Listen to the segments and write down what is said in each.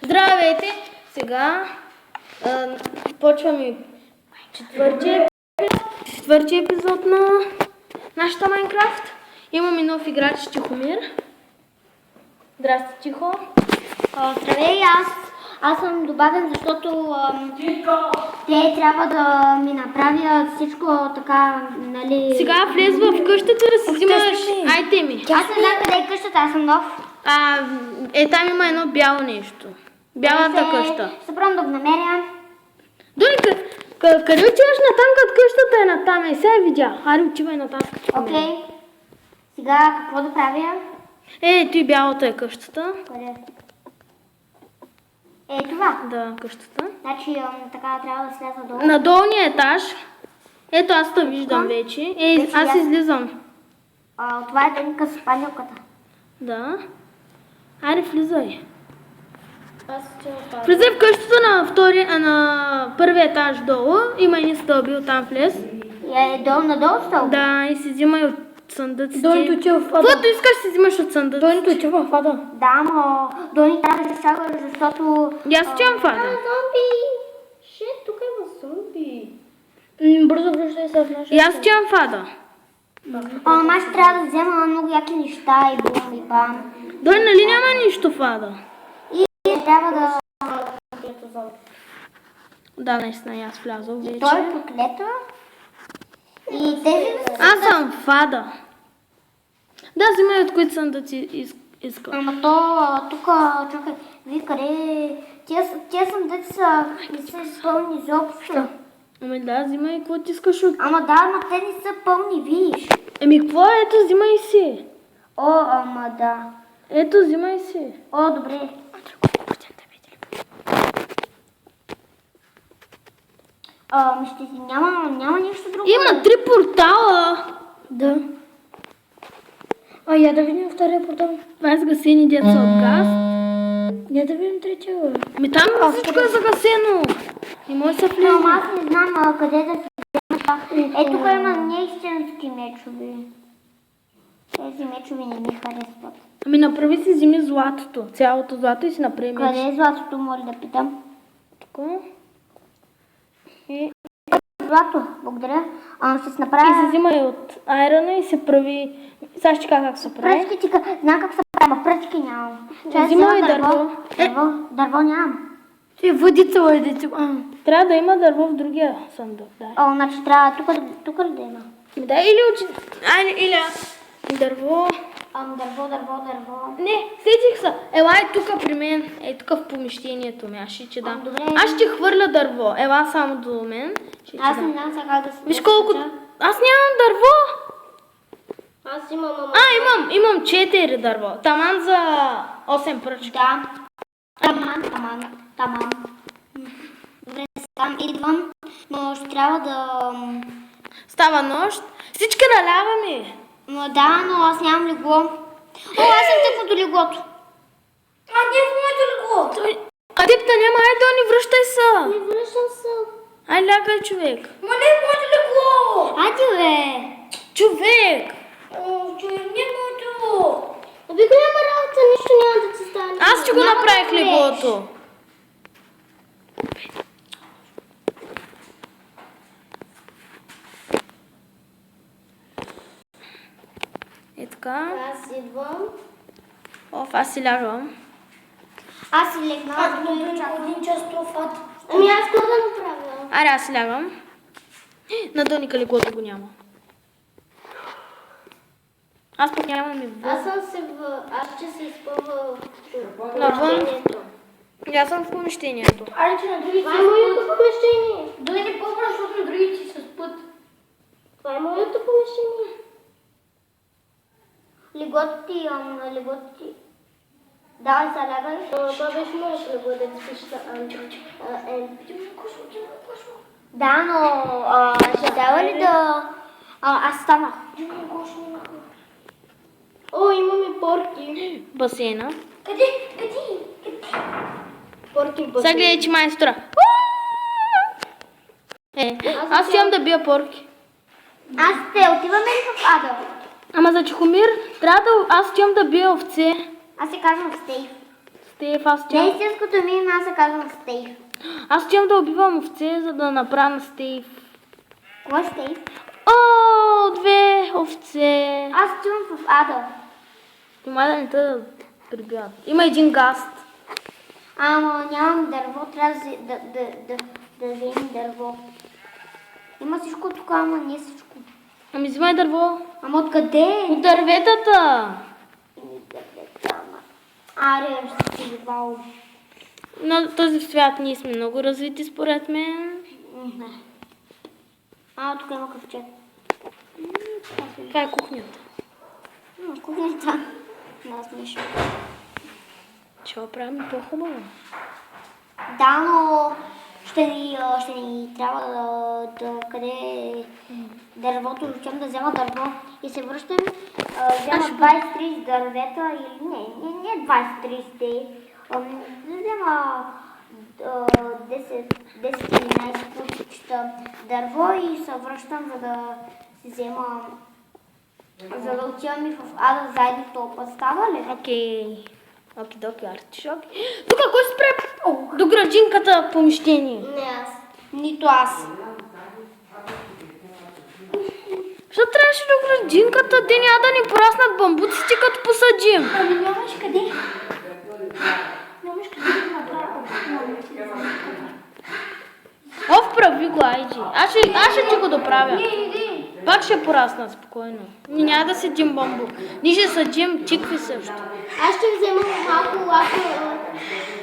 Здравейте! Сега почваме четвърти епизод на нашата Майнкрафт. Имаме нов играч Тихомир. Здрасти, Тихо. Здравей, аз съм добавен, защото те трябва да ми направят всичко така, нали... Сега влез в къщата да си взимаш айтеми. Аз не знам къде е къщата, аз съм нов. Там има едно бяло нещо. Бялата къща. Ще пробвам да го намеря. Дони, къде отиваш натам, като къщата е натам? Сега я видя. Ари, отивай натам. Окей. Сега какво да правя? Ето и бялата е къщата. Къде? Това. Да, къщата. Значи така трябва да сляза долу. На долния етаж. Ето аз те виждам вече. Аз излизам. Това е Доника с панелката. Да. Аре, влизай. Влизай в къщата на първия етаж долу. Има едни стълби, оттам влез. Надолу стълби? Да, и си взимай от съндъците. Донито отива в ада. Каквото искаш си взимаш от съндъците. Донито отива в ада. Да, но Дони трябва да чакаш, защото... И аз отивам в ада. Зомби! Тук има зомби. Бързо връщай се в нашата. И аз отивам в ада. Аз трябва да взема много яки неща и бум и бам. Дони, нали няма нищо в ада? И трябва да... Да, наистина, и аз влязох вече. Той е проклето. И тези... Аз съм в ада. Да, взимай от които съндъци искам. Ама тук, чакай, вие къде... Тия съндъци не са пълни изобщо. Ами да, взимай каквото искаш от... Ама те не са пълни, виж. Какво е? Ето, взимай си. Ама да. Ето, взимай си. Добре. Няма нищо друго. Има 3 портала. Да. Я да видим втория портал. Това е загасени деца от газ. Я да видим третия. Там всичко е загасено. Не може да се влезе. Аз не знам къде да се взема. Тук има неистински мечове. Тези мечове не ми харесват. Ами направи си, взими златото. Цялото злато и си направи меч. Къде е златото, моля да питам? Тук. И Злато, благодаря. Ще се си направя... взимай от айрона и се прави... Сега ще кажа как се прави. Пръчки, знам как се прави, ама пръчки нямам. Взимай дърво. Дърво нямам. Въдица, въдица. Трябва да има дърво в другия съндък. Да. Значи трябва тук ли да има? Да, или дърво. Дърво. Не, сетих се. Ела тук при мен. Тук в помещението ми. Аз ще ти дам. Добре. Аз ще хвърля дърво. Ела само до мен. Аз не знам сега как да се... Виж колко... Аз нямам дърво. Аз имам, Имам 4 дърво. Таман за 8 пръчки. Да. Таман. Добре, там идвам, но ще трябва да... Става нощ. Всички наляваме. Но аз нямам легло. Аз съм тъпо до леглото. Не в моето легло. Адепта няма, не връщай се. Не връщам се. Лягай, човек. Не в моето легло. Бе. Човек. Не в моето. Обико няма работа, нищо няма да ти стане. Аз ще го направих леглото. Така. Аз идвам. Аз си лягам. Аз си легнала. Един час това. Аз какво да направя? Аре, аз си лягам. На Доника леглото го няма. Аз пък нямам и вън. Аз ще се изпълва в Навън. Аз съм в помещението. че на другите... Това е моето помещение. Дори не по-бързо, защото на другите се спът. Това е моето помещение. Леглото ти. Давай се лягаш. Това беше моето легло, да ти спиш Да, но ще дава ли да... Аз станах. Имаме порки. Басейна. Къде? Порки в Сега гледай, че майстора. Аз имам да бия порки. Отиваме ли в ада? Ама за Тихомир трябва да... Аз имам да бия овце. Аз се казвам Стейв. Стив, аз На отивам... истинското ми име аз се казвам Стейв. Аз отивам да убивам овце, за да направя на Стив. Кой е Стейв? О, 2 овце. Аз отивам в Ада. Дома да не те прибиват. Има един гаст. Ама нямам дърво, трябва да вземем дърво. Има всичко тук, ама не всичко. Ами взимай дърво. Ама откъде? От дърветата. Аре, ще си вал. На този свят ние сме много развити според мен. Тук има кафче. Това е кухнята. Кухнята. Да, смешно. Ще го правим по-хубаво. Да, но ще ни трябва да къде дървото, речем да взема дърво и се връщам, взема 20-30 дървета или не 20-30, да взема 10-11 кусичета дърво и се връщам, за да си взема, за да отивам и в Ада заедно този път. Става ли? Окей. Оки-доки, артишоки. Тук кой спре до градинката помещение? Не аз. Нито аз. Защо трябваше до градинката? Те няма да ни пораснат бамбуците, като посадим. Ами нямаш къде. Нямаш къде да направя. Прави го, айди. Аз ще ти го доправя. Пак ще пораснат спокойно. Ние няма да седим бамбук. Ние ще съдим тикви също. Аз ще взема малко лака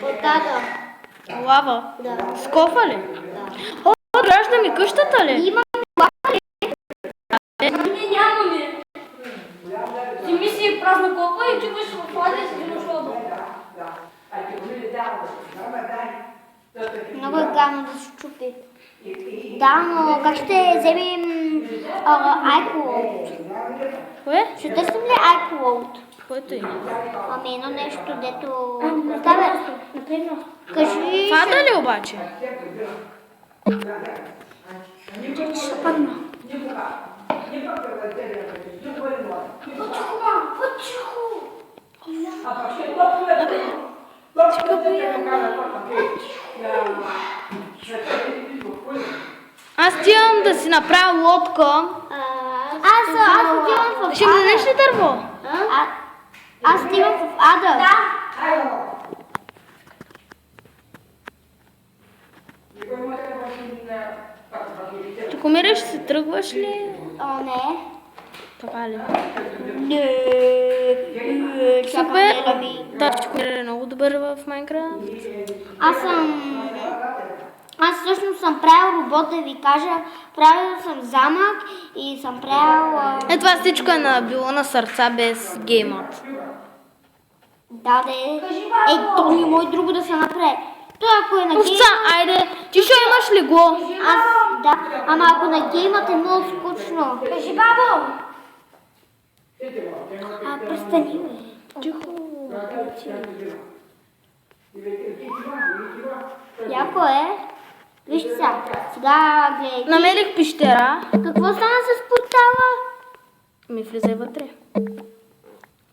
от тата. Лава? Да. Скофа ли? О, гражда ми къщата ли? Имам лака. Не, нямаме. Вземи си празна колка и ти бъдеш в вода и си взимаш вода. Много е гадно да се чупи. Да, но как ще вземем iCloud? Кое? Ще търсим ли iCloud? Което е? Ами едно нещо, дето... Оставя. Кажи... Фада ли обаче? Ще падна. Аз отивам да си направя лодка. Аз отивам в Ще ми дадеш ли дърво? Аз отивам в Ада. Да. Ти комираш, ще се тръгваш ли? О, не. Така ли? Не. Супер! Да, че комираш е много добър в Майнкрафт. Аз всъщност съм правил робот, да ви кажа. Правил съм замък и съм правил... Е, това всичко е набило на сърца без геймът. Да, то не може друго да се направи. Той ако е на Овца, айде, ти ще имаш ли го? Да, ама ако на геймът е много скучно. Кажи, бабо! Престани, бе. Тихо. Яко е. Вижте сега гледай. Намерих пещера. Какво стана с портала? Ми влизай вътре.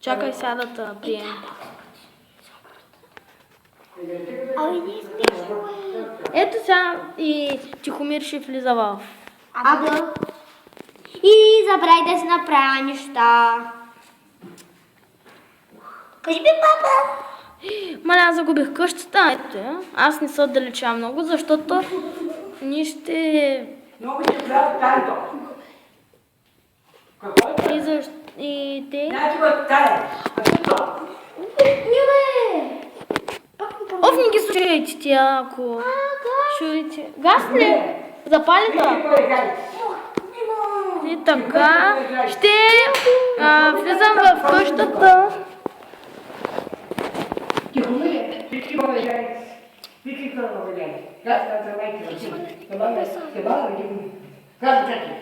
Чакай сега да те приемем. Ай, не смешно е. Ето сега и Тихомир ще влиза в... Ада. И забравяй да си направя неща. Кажи ми, папа. Маля, аз загубих къщата. Ето я. Аз не се отдалечавам много, защото ние ще... Много ще правят танто. Какво е? И те... Значи в тая. А тук. Оф, не ги слушайте тя, ако... Чуете. Газ ли? Запали да. И така, ще влизам в къщата.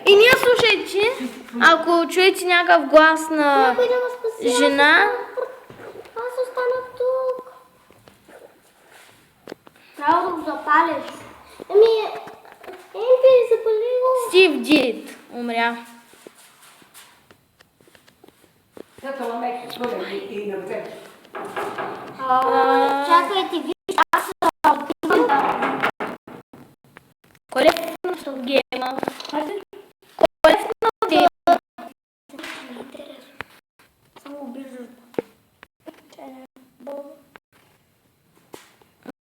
И ние слушайте, ако чуете някакъв глас на жена, Аз останах тук. Трябва да го запалиш. Запали го. Стив Дид умря. Чакай. Чакайте, виж, аз отивам да... Кой е в гейма? Кой е в гейма? Само бижу.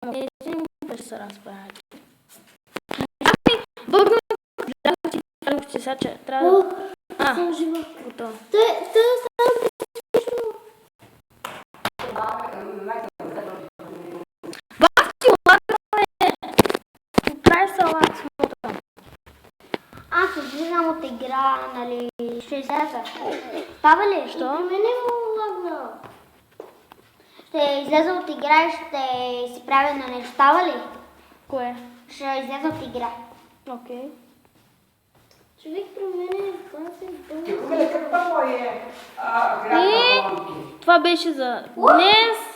Един ще се разправят. Бъгна, гледах ти сега, че трябва да... Съм жива. Готово. Те само Бах ти, ладно е! Прави салат с мота. Аз излизам от игра, нали, ще изляза. Става ли? Що? И при мен е лагна. Ще изляза от игра и ще си правя на нещо. Става ли? Кое? Ще изляза от игра. Окей. Човек при мен е Come le cappa poi И това беше за днес.